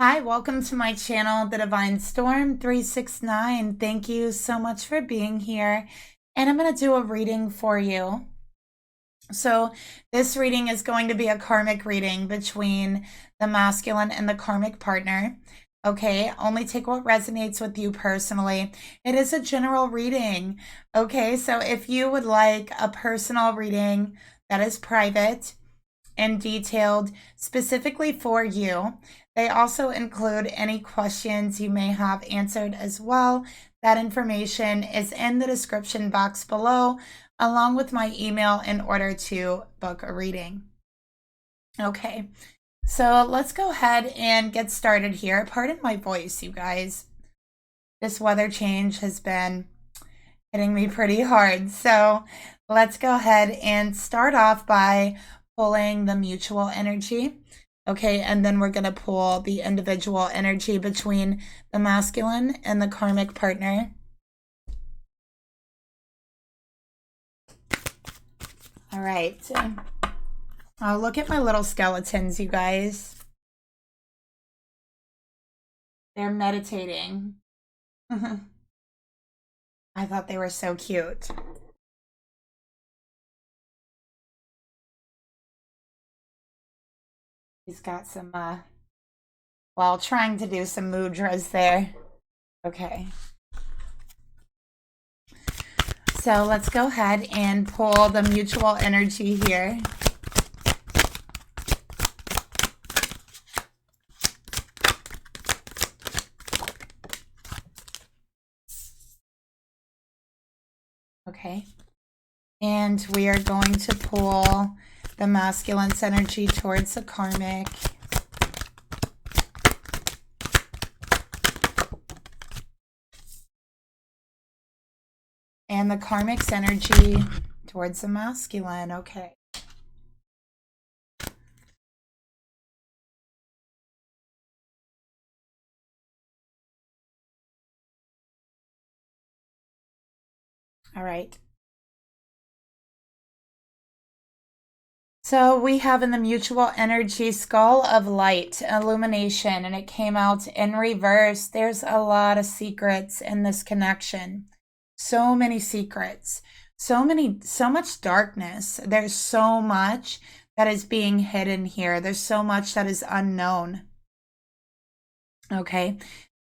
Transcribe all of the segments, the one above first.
Hi, welcome to my channel, The Divine Storm 369. Thank you so much for being here. And I'm going to do a reading for you. So this reading is going to be a karmic reading between the masculine and the karmic partner. Okay, only take what resonates with you personally. It is a general reading. Okay, so if you would like a personal reading that is private and detailed specifically for you, they also include any questions you may have answered as well. That information is in the description box below, along with my email in order to book a reading. Okay, so let's go ahead and get started here. Pardon my voice, you guys. This weather change has been hitting me pretty hard. So let's go ahead and start off by pulling the mutual energy. Okay, and then we're going to pull the individual energy between the masculine and the karmic partner. All right. Oh, look at my little skeletons, you guys. They're meditating. I thought they were so cute. He's got some, well, trying to do some mudras there. Okay. So let's go ahead and pull the mutual energy here. Okay. And we are going to pull the masculine's energy towards the karmic. And the karmic's energy towards the masculine. Okay. All right. So we have in the mutual energy skull of light, illumination, and it came out in reverse. There's a lot of secrets in this connection. So many secrets, so much darkness. There's so much that is being hidden here. There's so much that is unknown. Okay.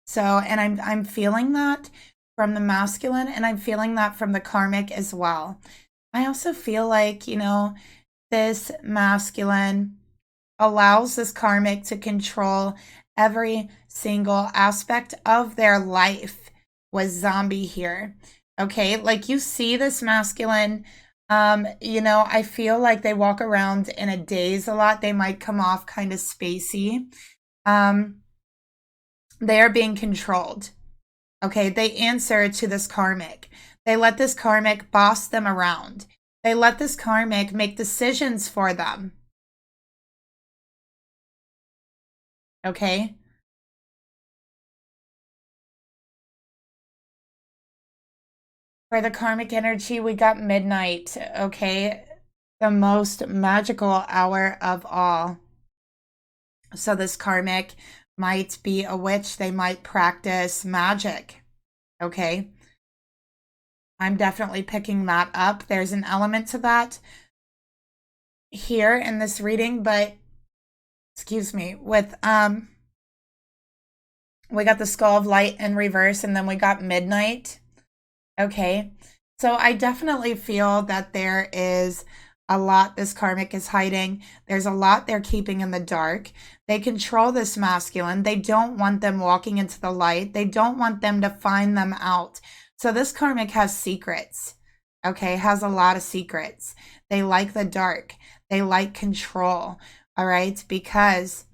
So, and I'm feeling that from the masculine, and I'm feeling that from the karmic as well. I also feel like, this masculine allows this karmic to control every single aspect of their life with zombie here. Okay, like you see this masculine, I feel like they walk around in a daze a lot. They might come off kind of spacey. They are being controlled. Okay, they answer to this karmic. They let this karmic boss them around. They let this karmic make decisions for them. Okay? For the karmic energy, we got midnight. Okay? The most magical hour of all. So this karmic might be a witch. They might practice magic. Okay? I'm definitely picking that up. There's an element to that here in this reading, but excuse me, with we got the skull of light in reverse, and then we got midnight. Okay, so I definitely feel that there is a lot this karmic is hiding. There's a lot they're keeping in the dark. They control this masculine. They don't want them walking into the light. They don't want them to find them out. So this karmic has secrets, okay, has a lot of secrets. They like the dark. They like control, all right, because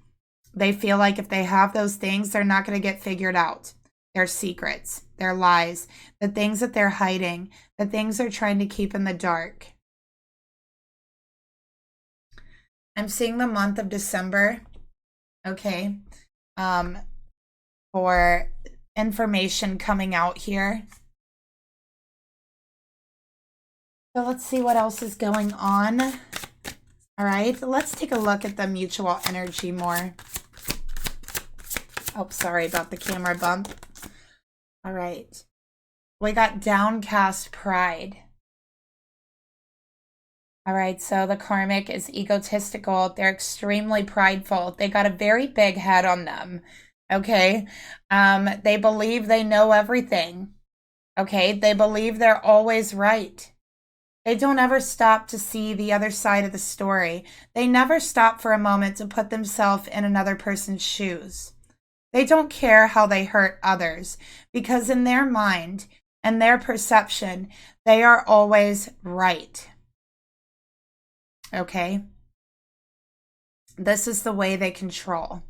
they feel like if they have those things, they're not going to get figured out. Their secrets, their lies, the things that they're hiding, the things they're trying to keep in the dark. I'm seeing the month of December, okay, for information coming out here. So let's see what else is going on. All right, let's take a look at the mutual energy more. Oh, sorry about the camera bump. All right. We got downcast pride. All right, so the karmic is egotistical. They're extremely prideful. They got a very big head on them, okay? They believe they know everything, okay? They believe they're always right. They don't ever stop to see the other side of the story. They never stop for a moment to put themselves in another person's shoes. They don't care how they hurt others because in their mind and their perception, they are always right. Okay? This is the way they control.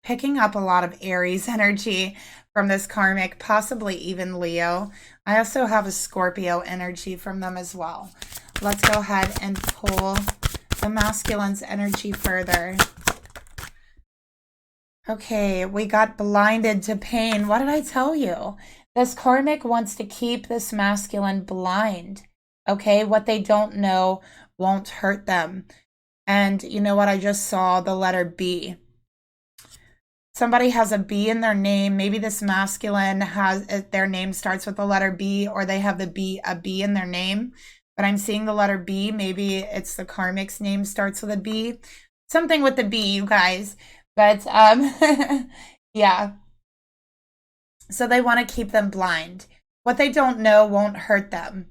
Picking up a lot of Aries energy from this karmic, possibly even Leo. I also have a Scorpio energy from them as well. Let's go ahead and pull the masculine's energy further. Okay, we got blinded to pain. What did I tell you? This karmic wants to keep this masculine blind. Okay, what they don't know won't hurt them. And you know what? I just saw the letter B. Somebody has a B in their name. Maybe this masculine has their name starts with the letter B, or they have a B in their name. But I'm seeing the letter B. Maybe it's the karmic's name starts with a B. Something with the B, you guys. But yeah. So they want to keep them blind. What they don't know won't hurt them.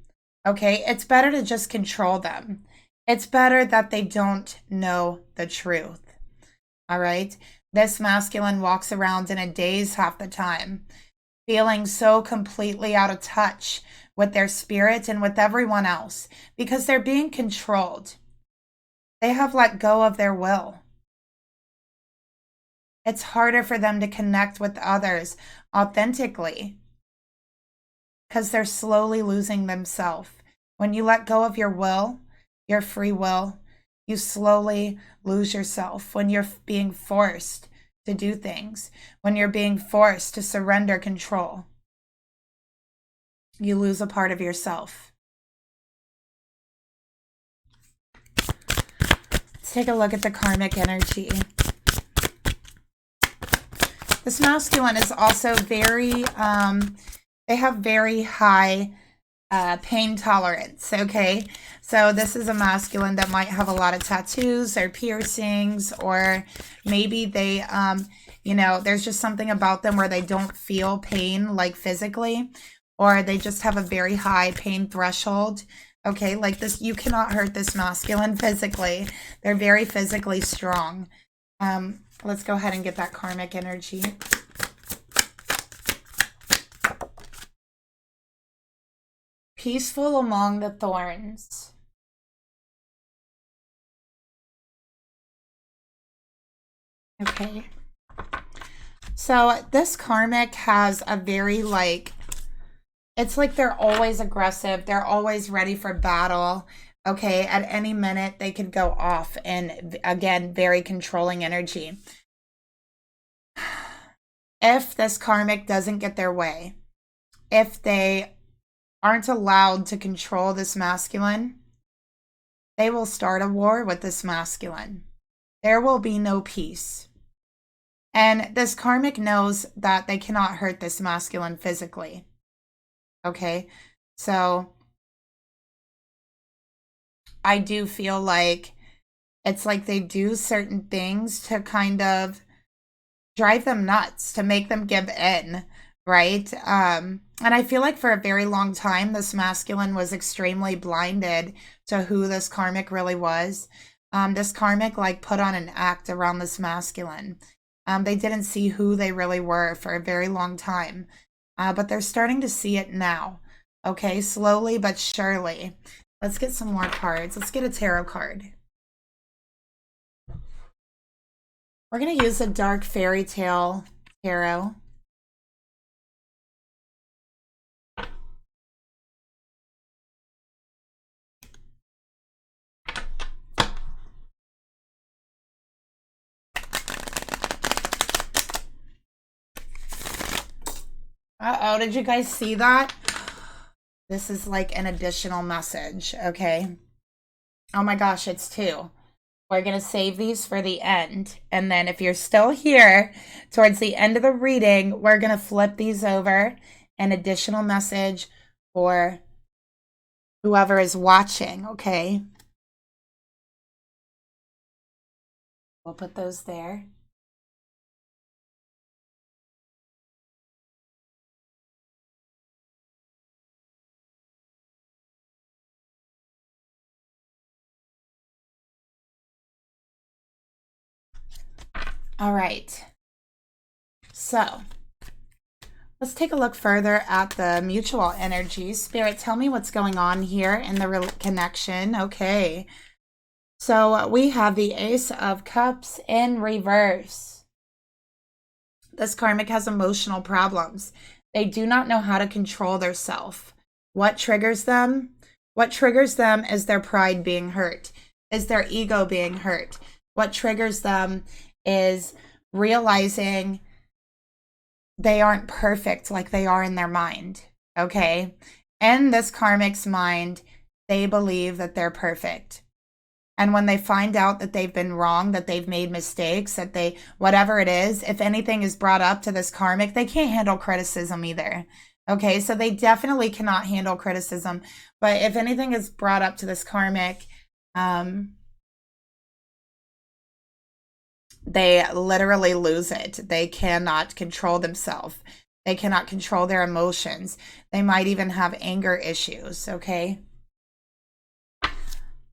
Okay, it's better to just control them. It's better that they don't know the truth. All right. This masculine walks around in a daze half the time, feeling so completely out of touch with their spirit and with everyone else because they're being controlled. They have let go of their will. It's harder for them to connect with others authentically because they're slowly losing themselves. When you let go of your will, your free will, you slowly lose yourself. When you're being forced to do things, when you're being forced to surrender control, you lose a part of yourself. Let's take a look at the karmic energy. This masculine is also very, they have very high pain tolerance, okay? So this is a masculine that might have a lot of tattoos or piercings, or maybe they, you know, there's just something about them where they don't feel pain, like physically, or they just have a very high pain threshold, okay? Like this, you cannot hurt this masculine physically. They're very physically strong. Let's go ahead and get that karmic energy. Peaceful among the thorns. Okay. So this karmic has a very it's like they're always aggressive. They're always ready for battle. Okay, at any minute they could go off, and again, very controlling energy. If this karmic doesn't get their way, if they aren't allowed to control this masculine, they will start a war with this masculine. There will be no peace. And this karmic knows that they cannot hurt this masculine physically. Okay, so I do feel like it's like they do certain things to kind of drive them nuts, to make them give in, right? And I feel like for a very long time, this masculine was extremely blinded to who this karmic really was. This karmic put on an act around this masculine. They didn't see who they really were for a very long time, but they're starting to see it now. Okay, slowly but surely. Let's get some more cards. Let's get a tarot card. We're going to use a dark fairy tale tarot. Uh-oh, did you guys see that? This is like an additional message, okay? Oh my gosh, it's two. We're going to save these for the end. And then if you're still here towards the end of the reading, we're going to flip these over. An additional message for whoever is watching, okay? We'll put those there. All right. So let's take a look further at the mutual energies. Spirit, tell me what's going on here in the connection. Okay. So we have the Ace of Cups in reverse. This karmic has emotional problems. They do not know how to control their self. What triggers them? What triggers them is their pride being hurt, is their ego being hurt. What triggers them is realizing they aren't perfect like they are in their mind, okay? In this karmic's mind, they believe that they're perfect. And when they find out that they've been wrong, that they've made mistakes, that they, whatever it is, if anything is brought up to this karmic, they can't handle criticism either. Okay, so they definitely cannot handle criticism. But if anything is brought up to this karmic, they literally lose it. They cannot control themselves. They cannot control their emotions. They might even have anger issues, okay?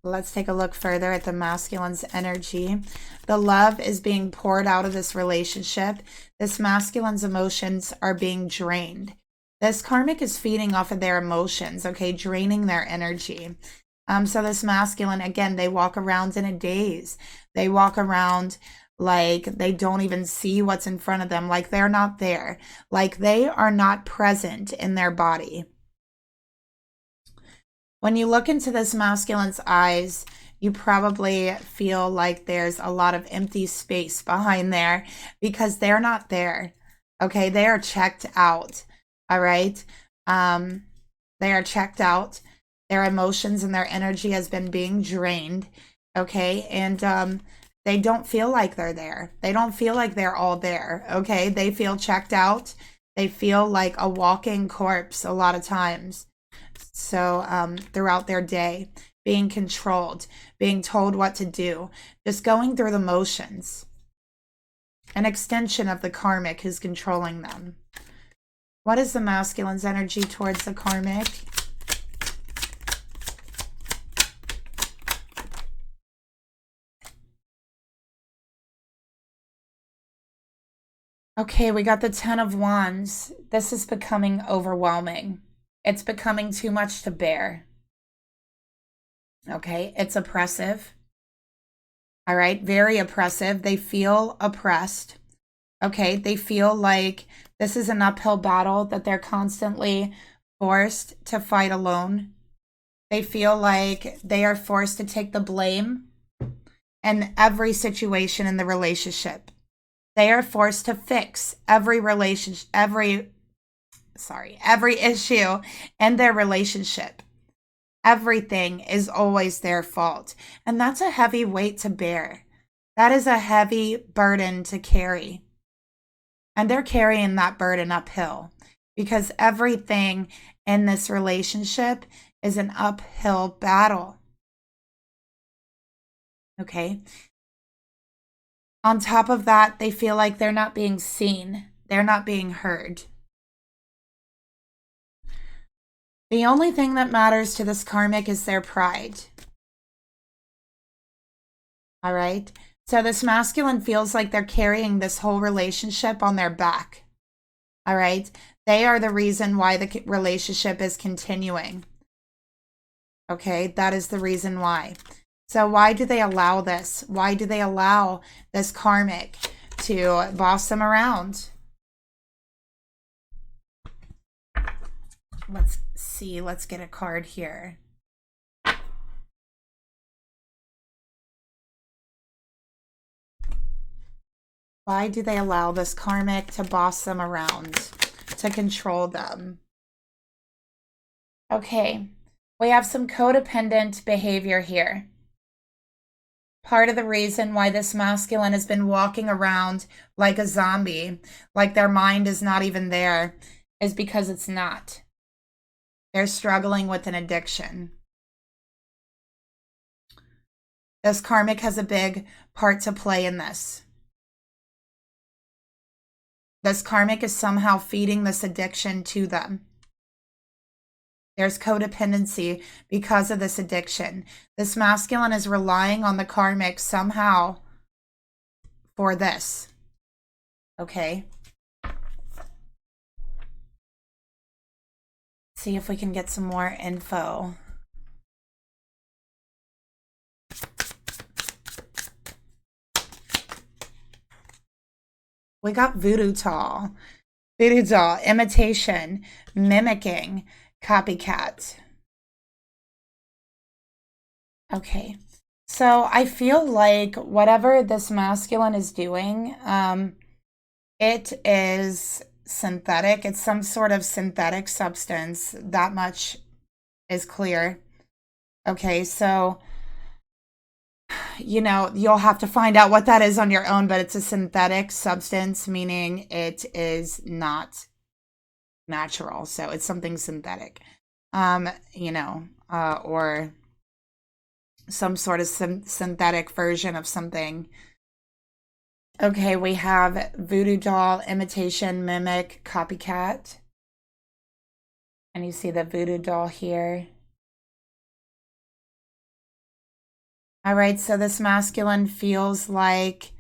Let's take a look further at the masculine's energy. The love is being poured out of this relationship. This masculine's emotions are being drained. This karmic is feeding off of their emotions, okay, draining their energy. So this masculine, again, they walk around in a daze. They walk around like they don't even see what's in front of them, like they're not there, like they are not present in their body. When you look into this masculine's eyes, you probably feel like there's a lot of empty space behind there because they're not there. Okay, they are checked out. All right. They are checked out. Their emotions and their energy has been being drained. Okay, and they don't feel like they're there. They don't feel like they're all there, okay? They feel checked out. They feel like a walking corpse a lot of times. So throughout their day, being controlled, being told what to do, just going through the motions. An extension of the karmic who's controlling them. What is the masculine's energy towards the karmic? Okay, we got the 10 of Wands. This is becoming overwhelming. It's becoming too much to bear. Okay, it's oppressive. All right, very oppressive. They feel oppressed. Okay, they feel like this is an uphill battle that they're constantly forced to fight alone. They feel like they are forced to take the blame in every situation in the relationship. They are forced to fix every relationship, every issue in their relationship. Everything is always their fault. And that's a heavy weight to bear. That is a heavy burden to carry. And they're carrying that burden uphill because everything in this relationship is an uphill battle. Okay. On top of that, they feel like they're not being seen. They're not being heard. The only thing that matters to this karmic is their pride. All right. So this masculine feels like they're carrying this whole relationship on their back. All right. They are the reason why the relationship is continuing. Okay. That is the reason why. So why do they allow this? Why do they allow this karmic to boss them around? Let's see. Let's get a card here. Why do they allow this karmic to boss them around, to control them? Okay, we have some codependent behavior here. part of the reason why this masculine has been walking around like a zombie, like their mind is not even there, is because it's not. They're struggling with an addiction. This karmic has a big part to play in this. This karmic is somehow feeding this addiction to them. There's codependency because of this addiction. This masculine is relying on the karmic somehow for this. Okay. See if we can get some more info. We got voodoo doll. Voodoo doll, imitation, mimicking, copycat. Okay. So I feel like whatever this masculine is doing, it is synthetic. It's some sort of synthetic substance. That much is clear. Okay, so, you know, you'll have to find out what that is on your own, but it's a synthetic substance, meaning it is not natural. So it's something synthetic, you know, or some sort of synthetic version of something. Okay, we have voodoo doll, imitation, mimic, copycat. And you see the voodoo doll here. All right, so this masculine feels like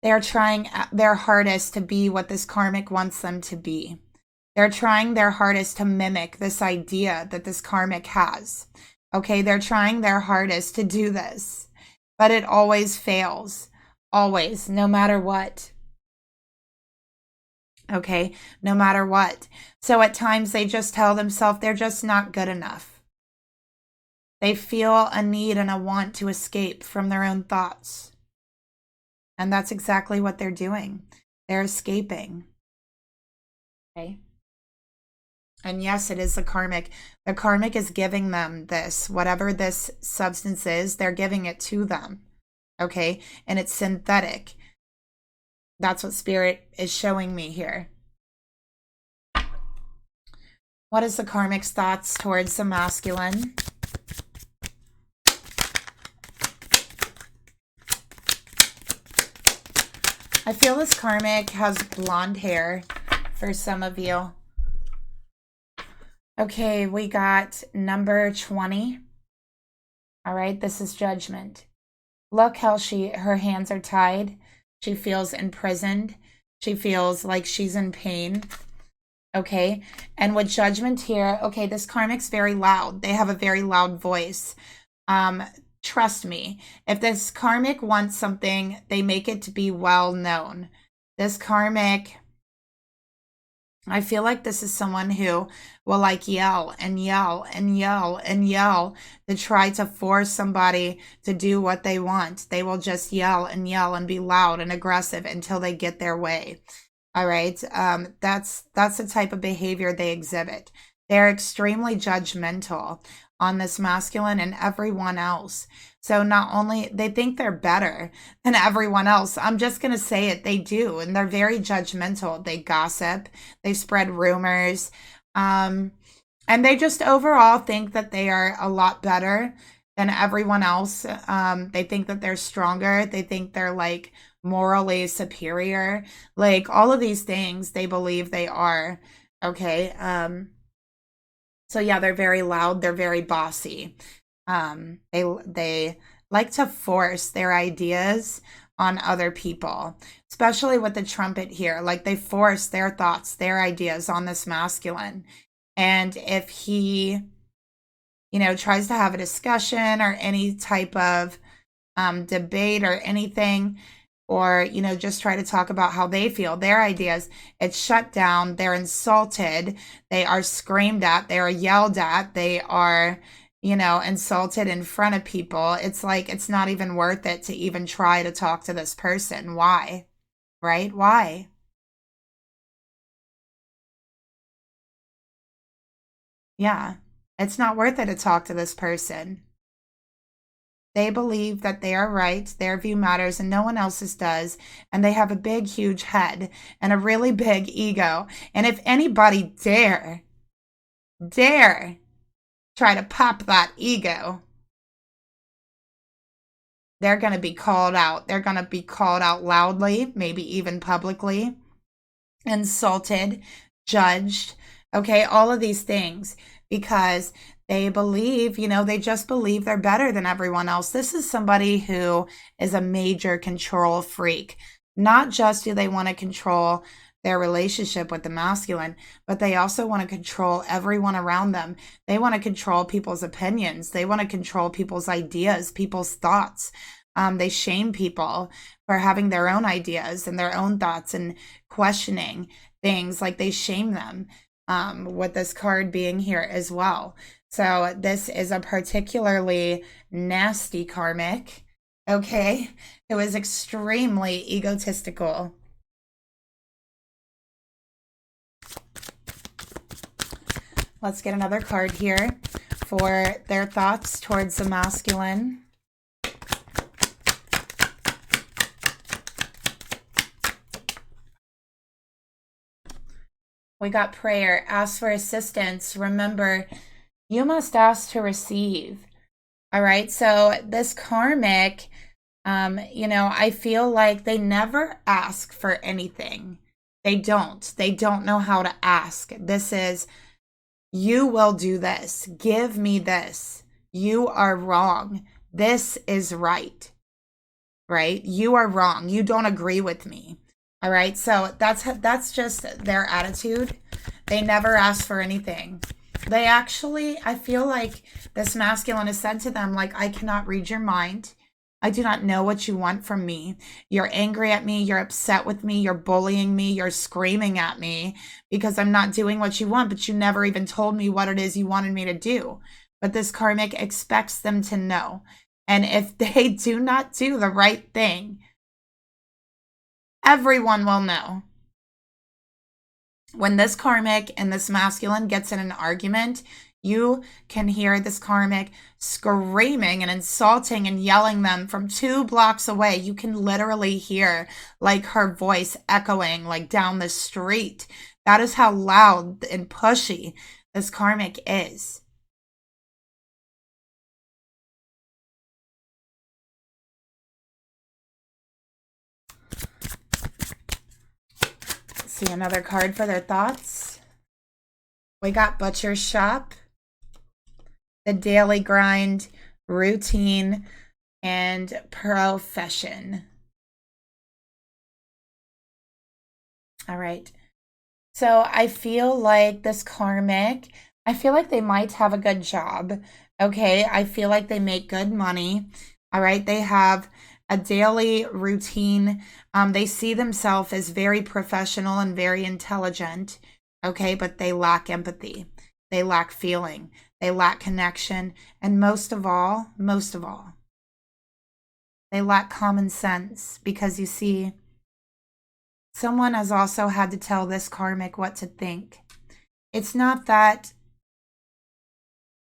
they're trying their hardest to be what this karmic wants them to be. They're trying their hardest to mimic this idea that this karmic has. Okay, they're trying their hardest to do this, but it always fails. Always, no matter what. Okay, no matter what. So at times they just tell themselves they're just not good enough. They feel a need and a want to escape from their own thoughts. And that's exactly what they're doing. They're escaping. Okay. And yes, it is the karmic. The karmic is giving them this. Whatever this substance is, they're giving it to them. Okay. And it's synthetic. That's what spirit is showing me here. What is the karmic's thoughts towards the masculine? I feel this karmic has blonde hair for some of you. Okay, we got number 20. All right, this is judgment. Look how her hands are tied. She feels imprisoned. She feels like she's in pain. Okay, and with judgment here, okay, this karmic's very loud. They have a very loud voice. Trust me, if this karmic wants something, they make it to be well known. This karmic, I feel like this is someone who will like yell and yell and yell and yell to try to force somebody to do what they want. They will just yell and be loud and aggressive until they get their way. All right. That's the type of behavior they exhibit. They're extremely judgmental on this masculine and everyone else. So not only they think they're better than everyone else, I'm just going to say it, they do. And they're very judgmental. They gossip, they spread rumors, and they just overall think that they are a lot better than everyone else. They think that they're stronger. They think they're like morally superior. Like all of these things they believe they are. Okay. So yeah, they're very loud. They're very bossy. They like to force their ideas on other people, especially with the trumpet here. Like they force their thoughts, their ideas on this masculine. And if he, you know, tries to have a discussion or any type of debate or anything, or, you know, just try to talk about how they feel, their ideas, it's shut down. They're insulted. They are screamed at. They are yelled at. They are, you know, insulted in front of people. It's like, it's not even worth it to even try to talk to this person. Why? Right? Why? Yeah. It's not worth it to talk to this person. They believe that they are right, their view matters, and no one else's does. And they have a big, huge head and a really big ego. And if anybody dare try to pop that ego, they're going to be called out. They're going to be called out loudly, maybe even publicly, insulted, judged, okay, all of these things, because they believe, you know, they just believe they're better than everyone else. This is somebody who is a major control freak. Not just do they want to control their relationship with the masculine, but they also want to control everyone around them. They want to control people's opinions. They want to control people's ideas, people's thoughts. They shame people for having their own ideas and their own thoughts and questioning things. Like they shame them with this card being here as well. So this is a particularly nasty karmic, okay, who is extremely egotistical. Let's get another card here for their thoughts towards the masculine. We got prayer. Ask for assistance. Remember, you must ask to receive. All right. So this karmic, you know, I feel like they never ask for anything. They don't know how to ask. This is, you will do this. Give me this. You are wrong. This is right. Right? You are wrong. You don't agree with me. All right. So that's just their attitude. They never ask for anything. They actually, I feel like this masculine has said to them, like, I cannot read your mind. I do not know what you want from me. You're angry at me. You're upset with me. You're bullying me. You're screaming at me because I'm not doing what you want, but you never even told me what it is you wanted me to do. But this karmic expects them to know. And if they do not do the right thing, everyone will know. When this karmic and this masculine gets in an argument, you can hear this karmic screaming and insulting and yelling them from 2 blocks away. You can literally hear like her voice echoing like down the street. That is how loud and pushy this karmic is. See another card for their thoughts. We got butcher's shop, the daily grind, routine, and profession. All right. So I feel like this karmic, I feel like they might have a good job. Okay. I feel like they make good money. All right. They have a daily routine. They see themselves as very professional and very intelligent. Okay. But they lack empathy. They lack feeling. They lack connection. And most of all, they lack common sense, because you see, someone has also had to tell this karmic what to think. It's not that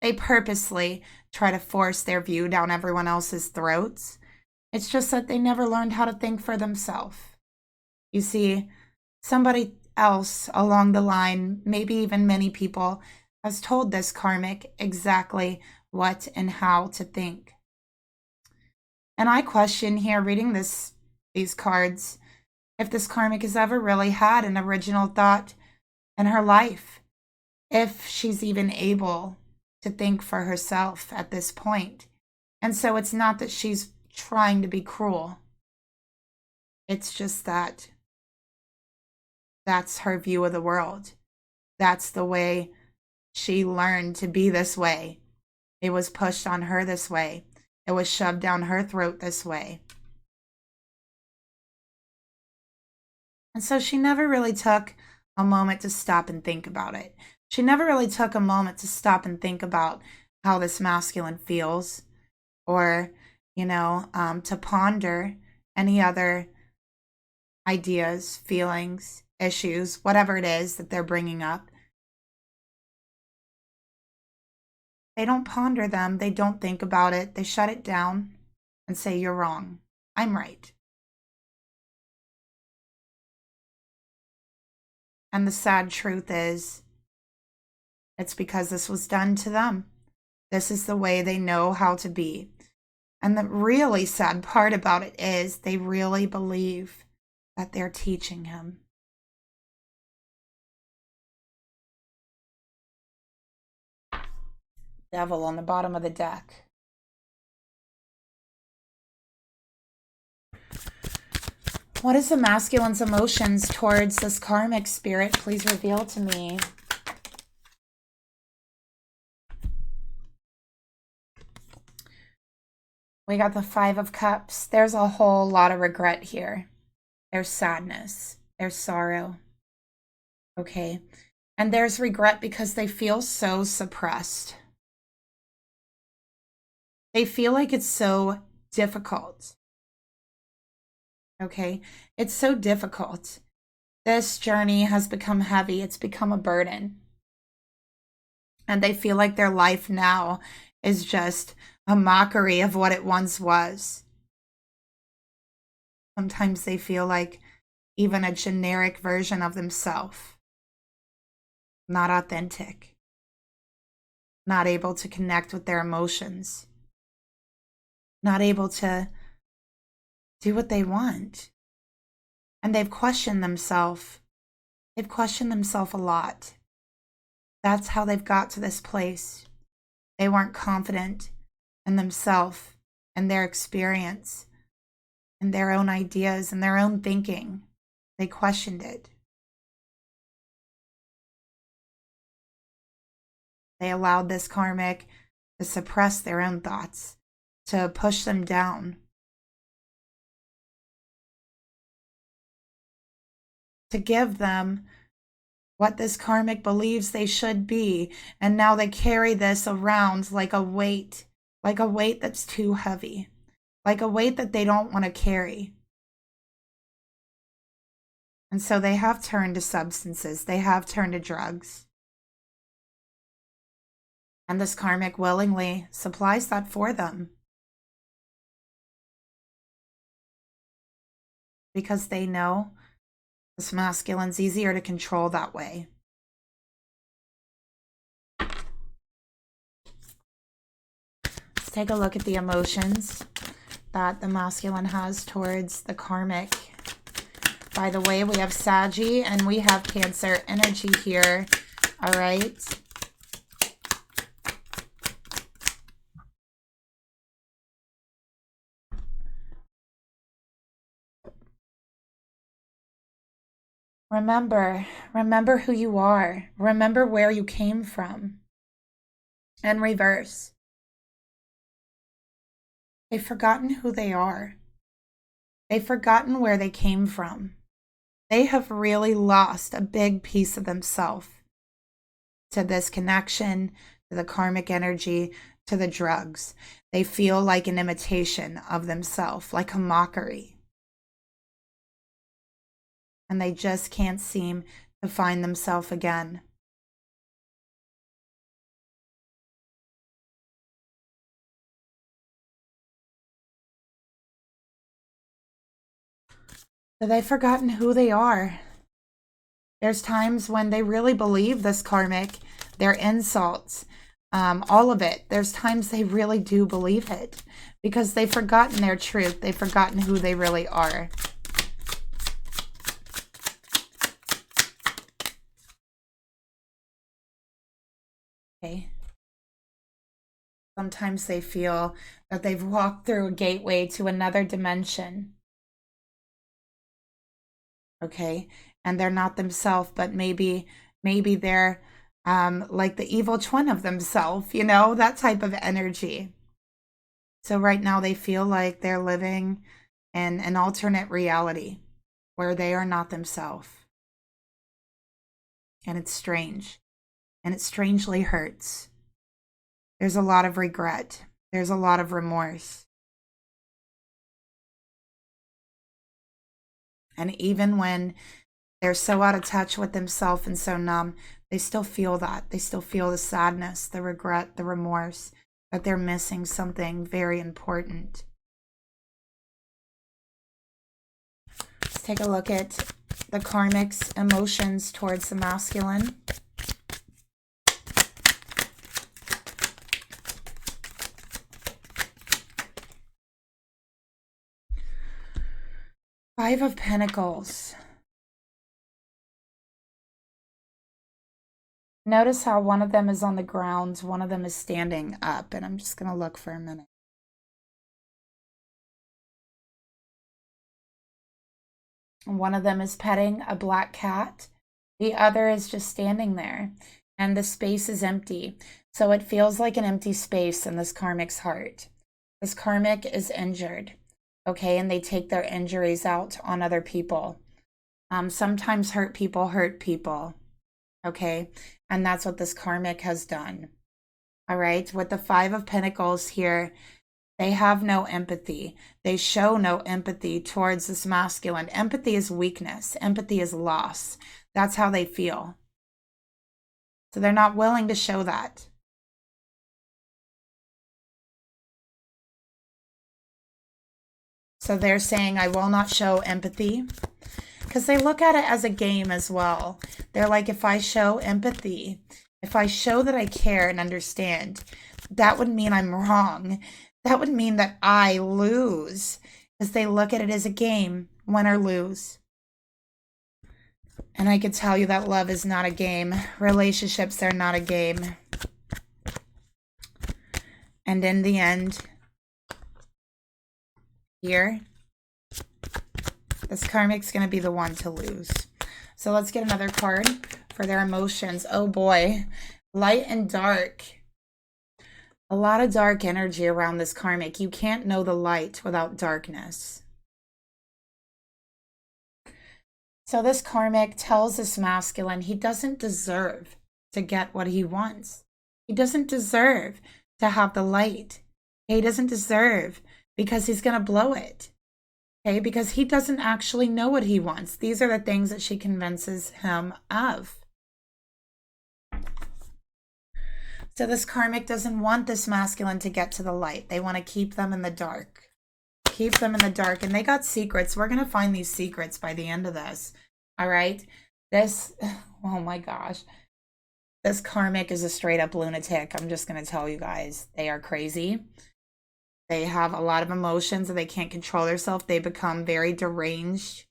they purposely try to force their view down everyone else's throats. It's just that they never learned how to think for themselves. You see, somebody else along the line, maybe even many people, has told this karmic exactly what and how to think. And I question here, reading these cards, if this karmic has ever really had an original thought in her life, if she's even able to think for herself at this point. And so it's not that she's trying to be cruel. It's just that that's her view of the world. That's the way she learned to be this way. It was pushed on her this way. It was shoved down her throat this way. And so she never really took a moment to stop and think about it. She never really took a moment to stop and think about how this masculine feels, or, you know, to ponder any other ideas, feelings, issues, whatever it is that they're bringing up. They don't ponder them. They don't think about it. They shut it down. and say, you're wrong. I'm right. And the sad truth is, it's because this was done to them. This is the way they know how to be. And the really sad part about it is they really believe that they're teaching him. Devil on the bottom of the deck. What is the masculine's emotions towards this karmic spirit? Please reveal to me. We got the 5 of Cups. There's a whole lot of regret here. There's sadness. There's sorrow. Okay. And there's regret because they feel so suppressed. They feel like it's so difficult. Okay. It's so difficult. This journey has become heavy. It's become a burden. And they feel like their life now is just a mockery of what it once was. Sometimes they feel like even a generic version of themselves. Not authentic. Not able to connect with their emotions. Not able to do what they want. And they've questioned themselves. They've questioned themselves a lot. That's how they've got to this place. They weren't confident in themselves and their experience and their own ideas and their own thinking. They questioned it. They allowed this karmic to suppress their own thoughts, to push them down, to give them what this karmic believes they should be. And now they carry this around like a weight that's too heavy, like a weight that they don't want to carry. And so they have turned to substances. They have turned to drugs. And this karmic willingly supplies that for them. Because they know this masculine's easier to control that way. Let's take a look at the emotions that the masculine has towards the karmic. By the way, we have Saggy and we have Cancer energy here. All right. Remember who you are. Remember where you came from. And reverse. They've forgotten who they are. They've forgotten where they came from. They have really lost a big piece of themselves to this connection, to the karmic energy, to the drugs. They feel like an imitation of themselves, like a mockery. And they just can't seem to find themselves again. So they've forgotten who they are. There's times when they really believe this karmic, their insults, all of it. There's times they really do believe it because they've forgotten their truth. They've forgotten who they really are. Okay. Sometimes they feel that they've walked through a gateway to another dimension. Okay. And they're not themselves, but maybe they're like the evil twin of themselves, you know, that type of energy. So right now they feel like they're living in an alternate reality where they are not themselves. And it's strange. And it strangely hurts. There's a lot of regret. There's a lot of remorse. And even when they're so out of touch with themselves and so numb, they still feel that. They still feel the sadness, the regret, the remorse, that they're missing something very important. take a look at the karmic's emotions towards the masculine. Five of Pentacles. Notice how one of them is on the ground, one of them is standing up, and I'm just going to look for a minute. One of them is petting a black cat. The other is just standing there, and the space is empty. So it feels like an empty space in this karmic's heart. This karmic is injured, okay, and they take their injuries out on other people. Sometimes hurt people, okay, and that's what this karmic has done. All right, with the Five of Pentacles here, they have no empathy. They show no empathy towards this masculine. Empathy is weakness. Empathy is loss. That's how they feel. So they're not willing to show that. So they're saying, I will not show empathy. Because they look at it as a game as well. They're like, if I show empathy, if I show that I care and understand, that would mean I'm wrong. That would mean that I lose. Because they look at it as a game, win or lose. And I could tell you that love is not a game. Relationships are not a game. And in the end, here, this karmic's going to be the one to lose. So let's get another card for their emotions. Oh boy, light and dark. A lot of dark energy around this karmic. You can't know the light without darkness. So this karmic tells this masculine he doesn't deserve to get what he wants. He doesn't deserve to have the light. He doesn't deserve, because he's going to blow it. Okay, because he doesn't actually know what he wants. These are the things that she convinces him of. So this karmic doesn't want this masculine to get to the light. They want to keep them in the dark. Keep them in the dark. And they got secrets. We're going to find these secrets by the end of this. All right. This, oh my gosh. This karmic is a straight up lunatic. I'm just going to tell you guys. They are crazy. They have a lot of emotions and they can't control themselves. They become very deranged.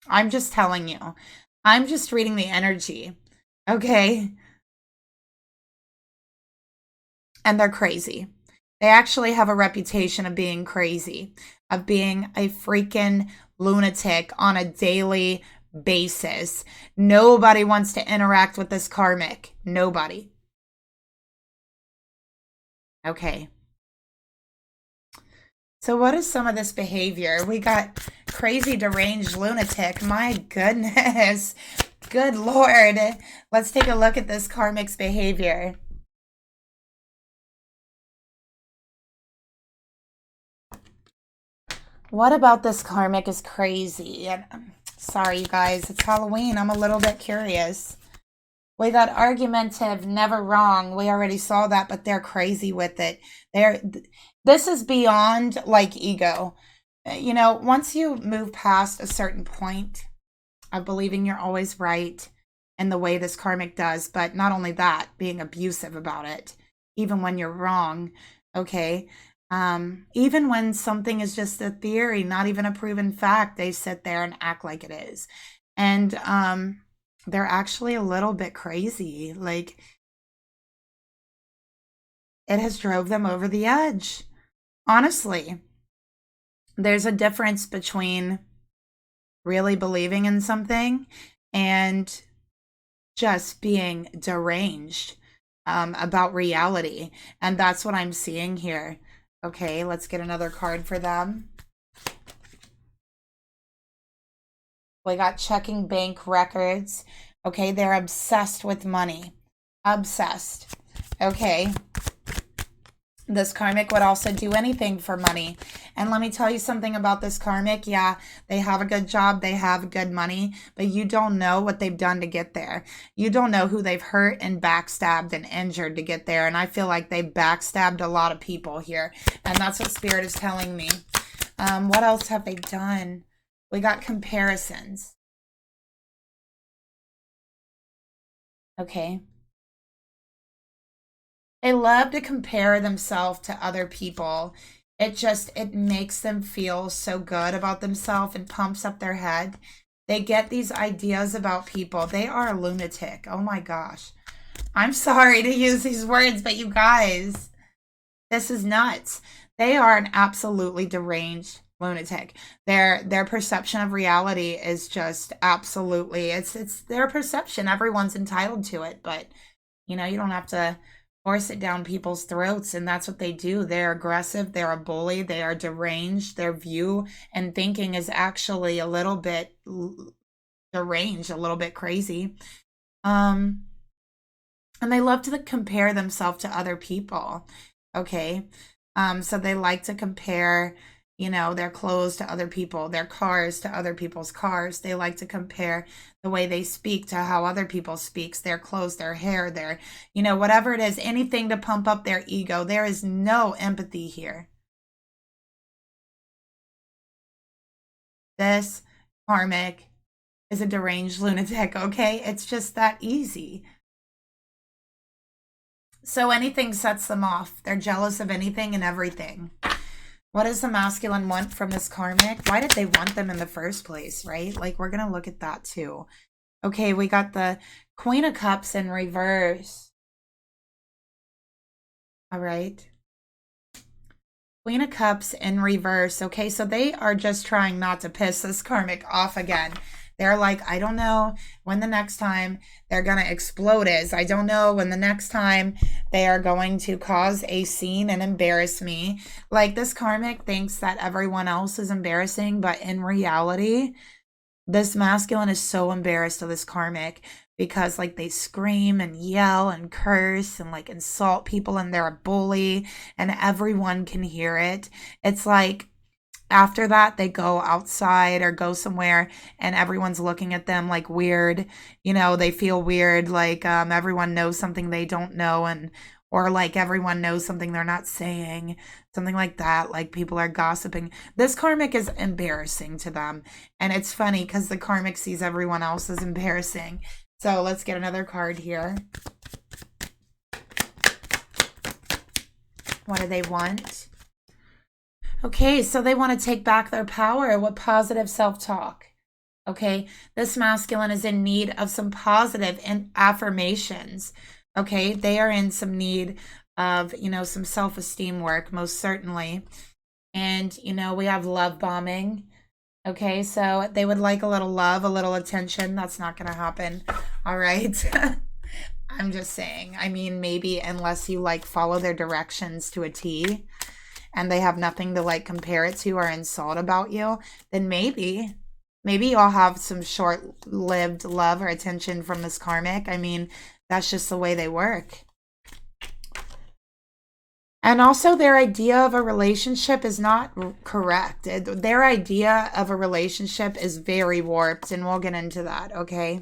I'm just telling you. I'm just reading the energy. Okay. And they're crazy. They actually have a reputation of being crazy, of being a freaking lunatic on a daily basis. Nobody wants to interact with this karmic. Nobody. Okay. So what is some of this behavior? We got crazy, deranged lunatic. My goodness. Good Lord. Let's take a look at this karmic's behavior. What about this karmic is crazy? And sorry, you guys. It's Halloween. I'm a little bit curious. We got argumentative, never wrong. We already saw that, but they're crazy with it. This is beyond like ego. You know, once you move past a certain point of believing you're always right in the way this karmic does, but not only that, being abusive about it, even when you're wrong, okay? Even when something is just a theory, not even a proven fact, they sit there and act like it is. And they're actually a little bit crazy. Like, it has drove them over the edge. Honestly, there's a difference between really believing in something and just being deranged about reality. And that's what I'm seeing here. Okay, let's get another card for them. We got checking bank records. Okay, they're obsessed with money. Obsessed. Okay. This karmic would also do anything for money. And let me tell you something about this karmic. Yeah, they have a good job. They have good money. But you don't know what they've done to get there. You don't know who they've hurt and backstabbed and injured to get there. And I feel like they backstabbed a lot of people here. And that's what Spirit is telling me. What else have they done? We got comparisons. Okay. They love to compare themselves to other people. It makes them feel so good about themselves and pumps up their head. They get these ideas about people. They are a lunatic. Oh my gosh. I'm sorry to use these words, but you guys, this is nuts. They are an absolutely deranged lunatic. Their perception of reality is just absolutely, it's their perception. Everyone's entitled to it, but you don't have to force it down people's throats, and that's what they do. They're aggressive, they're a bully, they are deranged. Their view and thinking is actually a little bit deranged, a little bit crazy. And they love to compare themselves to other people. Okay. So they like to compare, their clothes to other people, their cars to other people's cars. They like to compare the way they speak to how other people speaks, their clothes, their hair, their, whatever it is, anything to pump up their ego. There is no empathy here. This karmic is a deranged lunatic, okay? It's just that easy. So anything sets them off. They're jealous of anything and everything. What does the masculine want from this karmic? Why did they want them in the first place, right? Like, we're going to look at that too. Okay, we got the Queen of Cups in reverse. All right. Queen of Cups in reverse. Okay, so they are just trying not to piss this karmic off again. They're like, I don't know when the next time they're going to explode is. I don't know when the next time they are going to cause a scene and embarrass me. Like, this karmic thinks that everyone else is embarrassing, but in reality, this masculine is so embarrassed of this karmic because, like, they scream and yell and curse and, like, insult people, and they're a bully and everyone can hear it. It's like, after that, they go outside or go somewhere and everyone's looking at them like weird. They feel weird, like everyone knows something they don't know, or like everyone knows something they're not saying, something like that. Like, people are gossiping. This karmic is embarrassing to them. And it's funny because the karmic sees everyone else as embarrassing. So let's get another card here. What do they want? Okay, so they want to take back their power with positive self-talk. Okay, this masculine is in need of some positive affirmations. Okay, they are in some need of, some self-esteem work, most certainly. And, we have love bombing. Okay, so they would like a little love, a little attention. That's not going to happen. All right. I'm just saying. I mean, maybe unless you like follow their directions to a T and they have nothing to like compare it to or insult about you, then maybe you'll have some short-lived love or attention from this karmic. I mean, that's just the way they work. And also, their idea of a relationship is not correct. Their idea of a relationship is very warped, and we'll get into that, okay?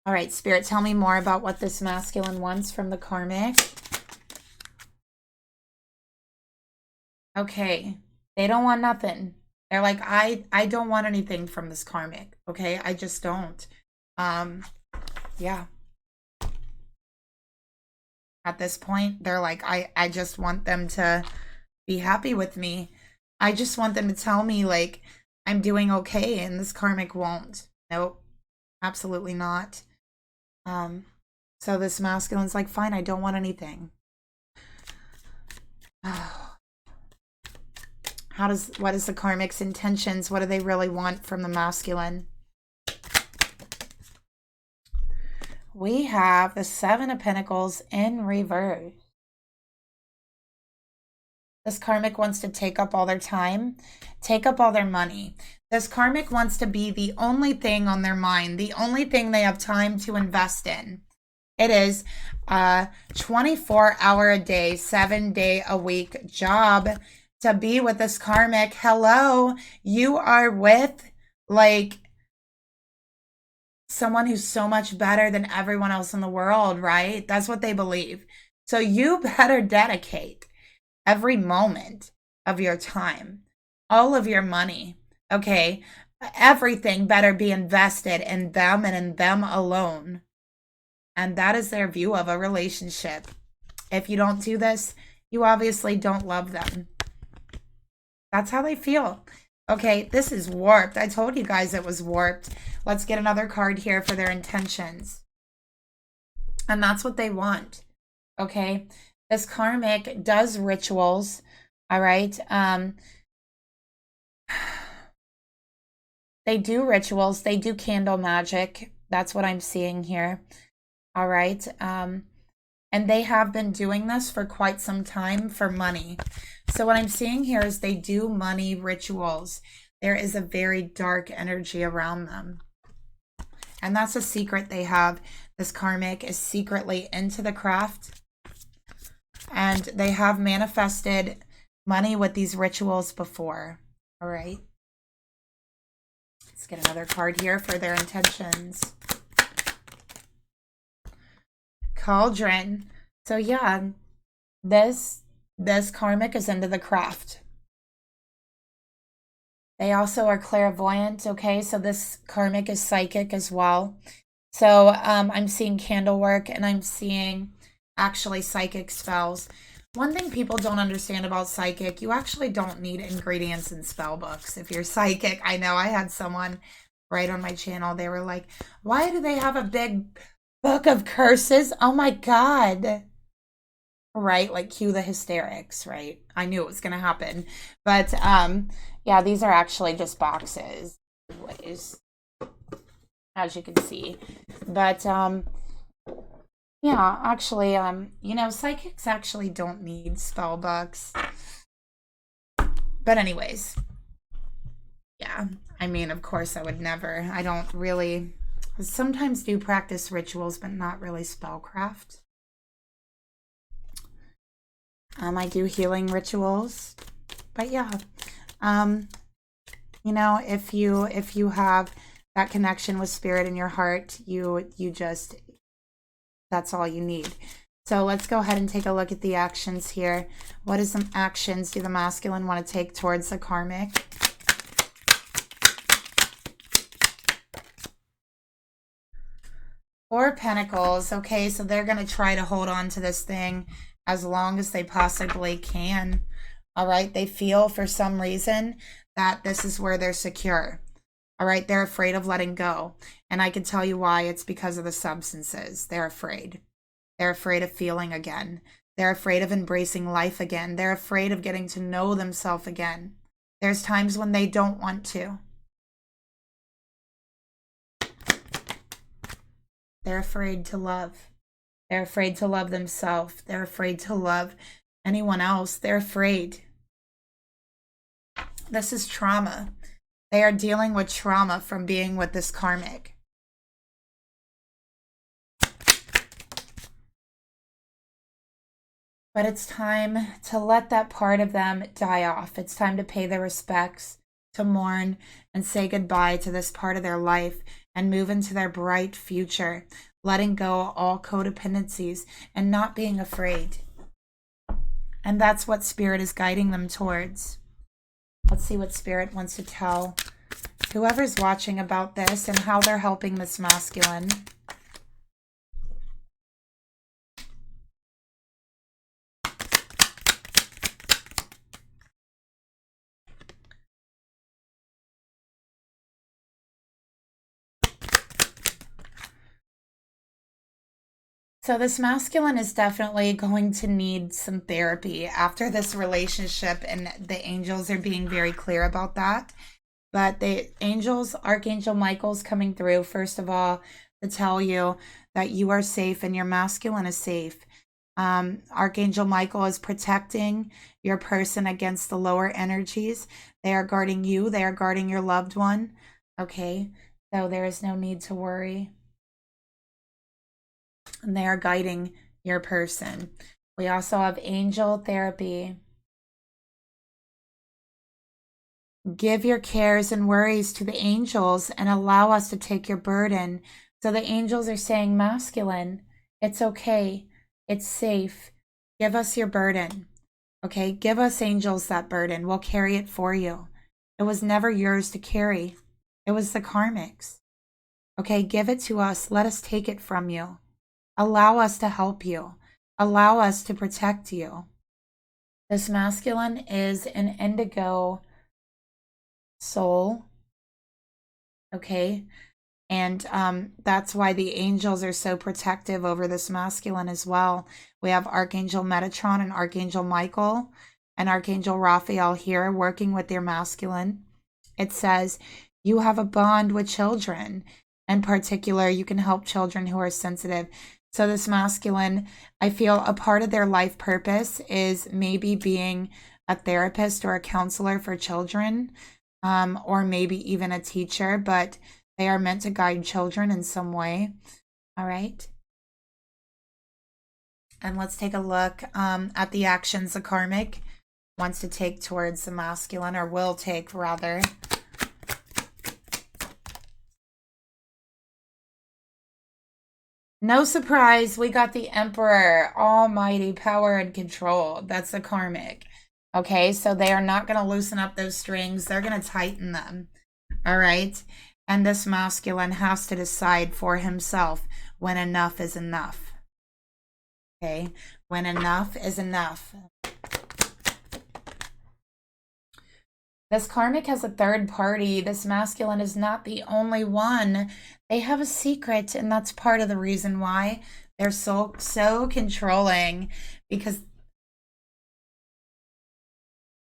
All right, Spirit, tell me more about what this masculine wants from the karmic. Okay, they don't want nothing. They're like, I don't want anything from this karmic, okay? I just don't. Yeah. At this point, they're like, I just want them to be happy with me. I just want them to tell me, like, I'm doing okay, and this karmic won't. Nope, absolutely not. So this masculine's like, fine, I don't want anything. What is the karmic's intentions? What do they really want from the masculine? We have the Seven of Pentacles in reverse. This karmic wants to take up all their time, take up all their money. This karmic wants to be the only thing on their mind, the only thing they have time to invest in. It is a 24-hour-a-day, 7-day-a-week job to be with this karmic. Hello, you are with, like, someone who's so much better than everyone else in the world, right? That's what they believe. So you better dedicate every moment of your time, all of your money, okay? Everything better be invested in them and in them alone. And that is their view of a relationship. If you don't do this, you obviously don't love them. That's how they feel. Okay, this is warped. I told you guys it was warped. Let's get another card here for their intentions. And that's what they want. Okay, this karmic does rituals. All right. They do rituals. They do candle magic. That's what I'm seeing here. All right. And they have been doing this for quite some time for money. So what I'm seeing here is they do money rituals. There is a very dark energy around them. And that's a secret they have. This karmic is secretly into the craft. And they have manifested money with these rituals before. All right. Let's get another card here for their intentions. Cauldron. So yeah, this karmic is into the craft. They also are clairvoyant, okay? So this karmic is psychic as well. So I'm seeing candle work and I'm seeing actually psychic spells. One thing people don't understand about psychic, you actually don't need ingredients in spell books. If you're psychic, I know I had someone right on my channel. They were like, why do they have a big book of curses? Oh my God. Right? Like cue the hysterics, right? I knew it was going to happen. But yeah, these are actually just boxes, as you can see. But yeah, actually, you know, psychics actually don't need spell books. But anyways, yeah, I mean, of course I would never. I don't really, sometimes do practice rituals, but not really spellcraft. I do healing rituals, but yeah, you know, if you have that connection with spirit in your heart, you just, that's all you need. So let's go ahead and take a look at the actions here. What is some actions do the masculine want to take towards the karmic? Four of Pentacles. Okay, so they're going to try to hold on to this thing as long as they possibly can. All right, they feel for some reason that this is where they're secure. All right, they're afraid of letting go. And I can tell you why. It's because of the substances. They're afraid. They're afraid of feeling again. They're afraid of embracing life again. They're afraid of getting to know themselves again. There's times when they don't want to. They're afraid to love. They're afraid to love themselves. They're afraid to love anyone else. They're afraid. This is trauma. They are dealing with trauma from being with this karmic. But it's time to let that part of them die off. It's time to pay their respects, to mourn, and say goodbye to this part of their life and move into their bright future, letting go all codependencies and not being afraid. And that's what Spirit is guiding them towards. Let's see what Spirit wants to tell whoever's watching about this and how they're helping this masculine. So this masculine is definitely going to need some therapy after this relationship, and the angels are being very clear about that. But the angels, Archangel Michael's coming through, first of all, to tell you that you are safe and your masculine is safe. Archangel Michael is protecting your person against the lower energies. They are guarding you. They are guarding your loved one. Okay, so there is no need to worry. And they are guiding your person. We also have angel therapy. Give your cares and worries to the angels and allow us to take your burden. So the angels are saying, masculine, it's okay. It's safe. Give us your burden. Okay, give us angels that burden. We'll carry it for you. It was never yours to carry. It was the karmics. Okay, give it to us. Let us take it from you. Allow us to help you. Allow us to protect you. This masculine is an indigo soul. Okay, and that's why the angels are so protective over this masculine as well. We have Archangel Metatron and Archangel Michael and Archangel Raphael here working with their masculine. It says, you have a bond with children. In particular, you can help children who are sensitive. So this masculine, I feel a part of their life purpose is maybe being a therapist or a counselor for children, or maybe even a teacher, but they are meant to guide children in some way. All right. And let's take a look at the actions the karmic wants to take towards the masculine, or will take rather. No surprise, we got the Emperor, almighty power and control. That's the karmic. Okay, so they are not going to loosen up those strings. They're going to tighten them. All right. And this masculine has to decide for himself when enough is enough. Okay, when enough is enough. This karmic has a third party. This masculine is not the only one. They have a secret, and that's part of the reason why they're so controlling, because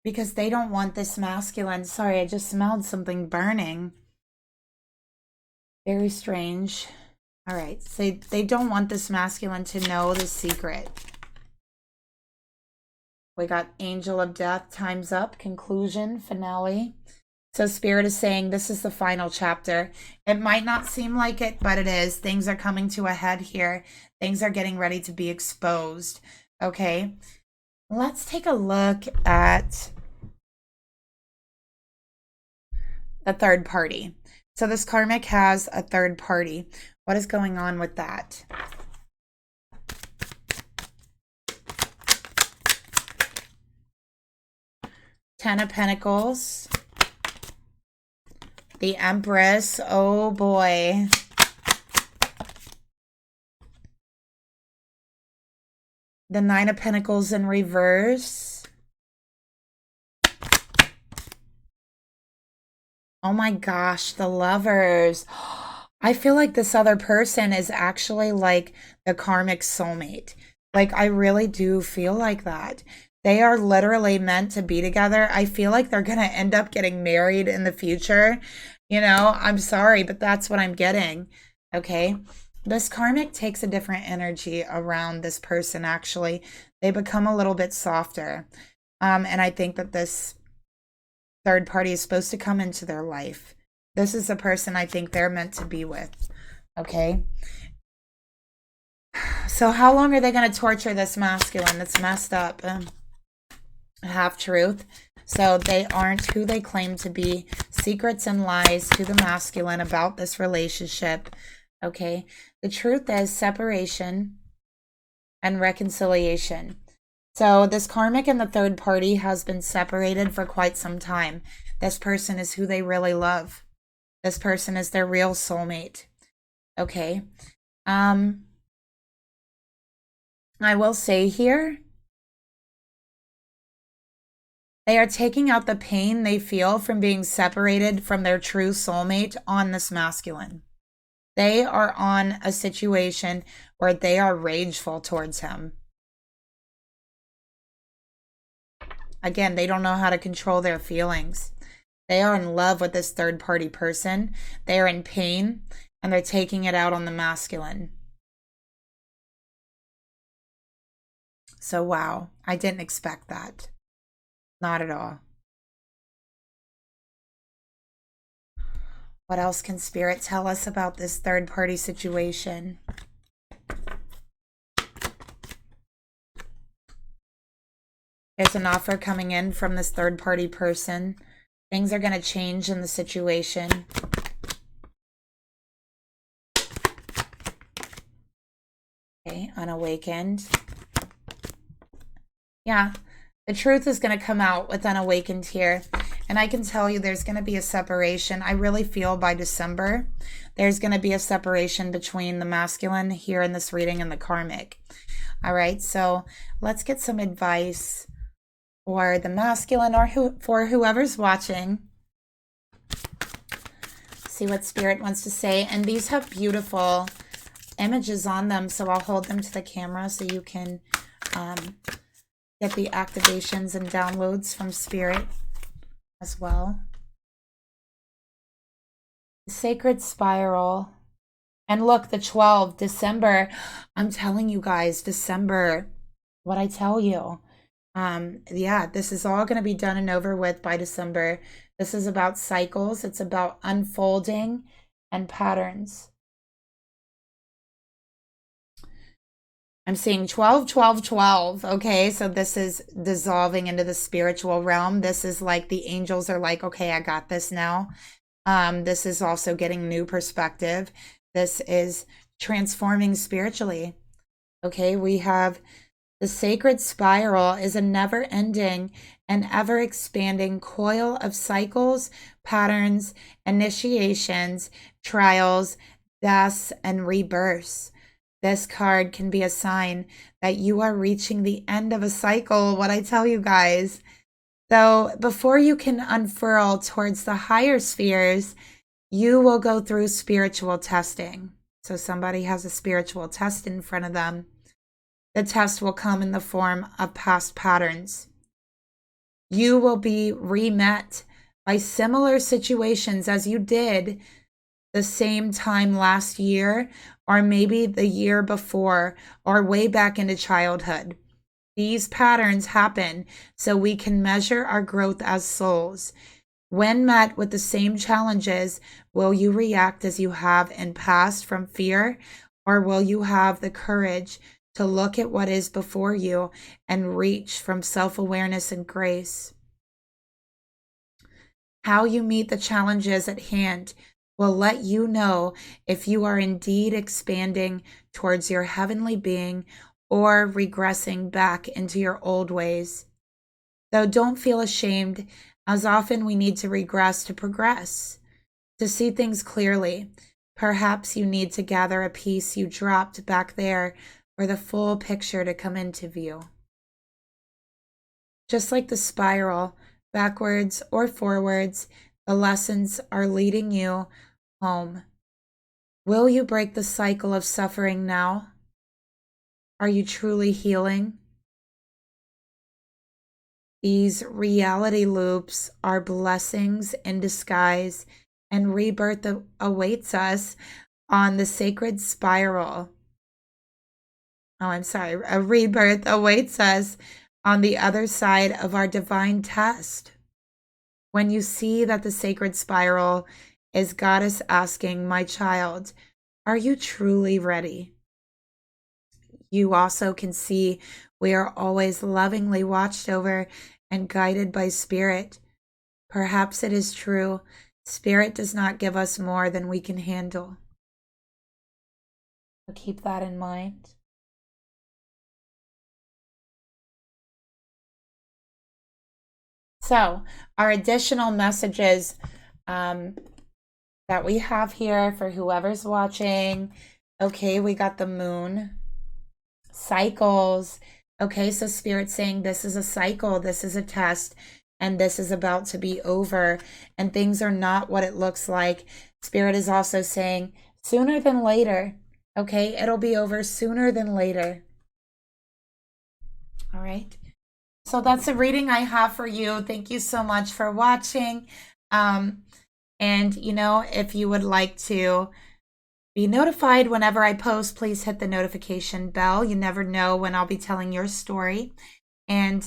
they don't want this masculine. Sorry, I just smelled something burning. Very strange. All right, so they don't want this masculine to know the secret. We got Angel of Death, time's up, conclusion, finale. So Spirit is saying this is the final chapter. It might not seem like it, but it is. Things are coming to a head here. Things are getting ready to be exposed. Okay, let's take a look at the third party. So this karmic has a third party. What is going on with that? Ten of Pentacles. The Empress. Oh boy. The Nine of Pentacles in reverse. Oh my gosh, the Lovers. I feel like this other person is actually like the karmic soulmate. Like, I really do feel like that. They are literally meant to be together. I feel like they're going to end up getting married in the future. You know, I'm sorry, but that's what I'm getting. Okay. This karmic takes a different energy around this person, actually. They become a little bit softer. And I think that this third party is supposed to come into their life. This is the person I think they're meant to be with. Okay. So how long are they going to torture this masculine? That's messed up. Half truth. So they aren't who they claim to be. Secrets and lies to the masculine about this relationship. Okay. The truth is separation and reconciliation. So this karmic and the third party has been separated for quite some time. This person is who they really love. This person is their real soulmate. Okay. I will say here, they are taking out the pain they feel from being separated from their true soulmate on this masculine. They are on a situation where they are rageful towards him. Again, they don't know how to control their feelings. They are in love with this third party person. They are in pain and they're taking it out on the masculine. So, wow, I didn't expect that. Not at all. What else can Spirit tell us about this third party situation? There's an offer coming in from this third party person. Things are going to change in the situation. Okay, unawakened. Yeah, The truth is going to come out with Unawakened here. And I can tell you there's going to be a separation. I really feel by December, there's going to be a separation between the masculine here in this reading and the karmic. All right, so let's get some advice for the masculine or for whoever's watching. See what Spirit wants to say. And these have beautiful images on them, so I'll hold them to the camera so you can get the activations and downloads from Spirit as well. The Sacred Spiral. And look, the 12, December. I'm telling you guys, December, what I tell you. Yeah, this is all going to be done and over with by December. This is about cycles. It's about unfolding and patterns. I'm seeing 12, 12, 12. Okay, so this is dissolving into the spiritual realm. This is like the angels are like, okay, I got this now. This is also getting new perspective. This is transforming spiritually. Okay, we have the sacred spiral is a never-ending and ever-expanding coil of cycles, patterns, initiations, trials, deaths, and rebirths. This card can be a sign that you are reaching the end of a cycle, what I tell you guys. So before you can unfurl towards the higher spheres, you will go through spiritual testing. So somebody has a spiritual test in front of them. The test will come in the form of past patterns. You will be re-met by similar situations as you did the same time last year, or maybe the year before, or way back into childhood. These patterns happen so we can measure our growth as souls. When met with the same challenges, will you react as you have in past from fear, or will you have the courage to look at what is before you and reach from self-awareness and grace? How you meet the challenges at hand will let you know if you are indeed expanding towards your heavenly being or regressing back into your old ways. Though don't feel ashamed, as often we need to regress to progress, to see things clearly. Perhaps you need to gather a piece you dropped back there for the full picture to come into view. Just like the spiral, backwards or forwards, the lessons are leading you home. Will you break the cycle of suffering now? Are you truly healing? These reality loops are blessings in disguise, and rebirth awaits us on the sacred spiral. A rebirth awaits us on the other side of our divine test. When you see that the sacred spiral is Goddess asking, my child, are you truly ready? You also can see we are always lovingly watched over and guided by Spirit. Perhaps it is true. Spirit does not give us more than we can handle. So keep that in mind. So our additional messages that we have here for whoever's watching. Okay, we got the moon. Cycles. Okay, so Spirit's saying this is a cycle, this is a test, and this is about to be over, and things are not what it looks like. Spirit is also saying sooner than later. Okay, it'll be over sooner than later. All right. So that's a reading I have for you. Thank you so much for watching. And, you know, if you would like to be notified whenever I post, please hit the notification bell. You never know when I'll be telling your story. And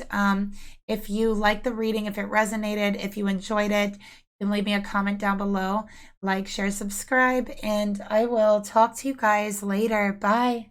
if you like the reading, if it resonated, if you enjoyed it, you can leave me a comment down below. Like, share, subscribe, and I will talk to you guys later. Bye.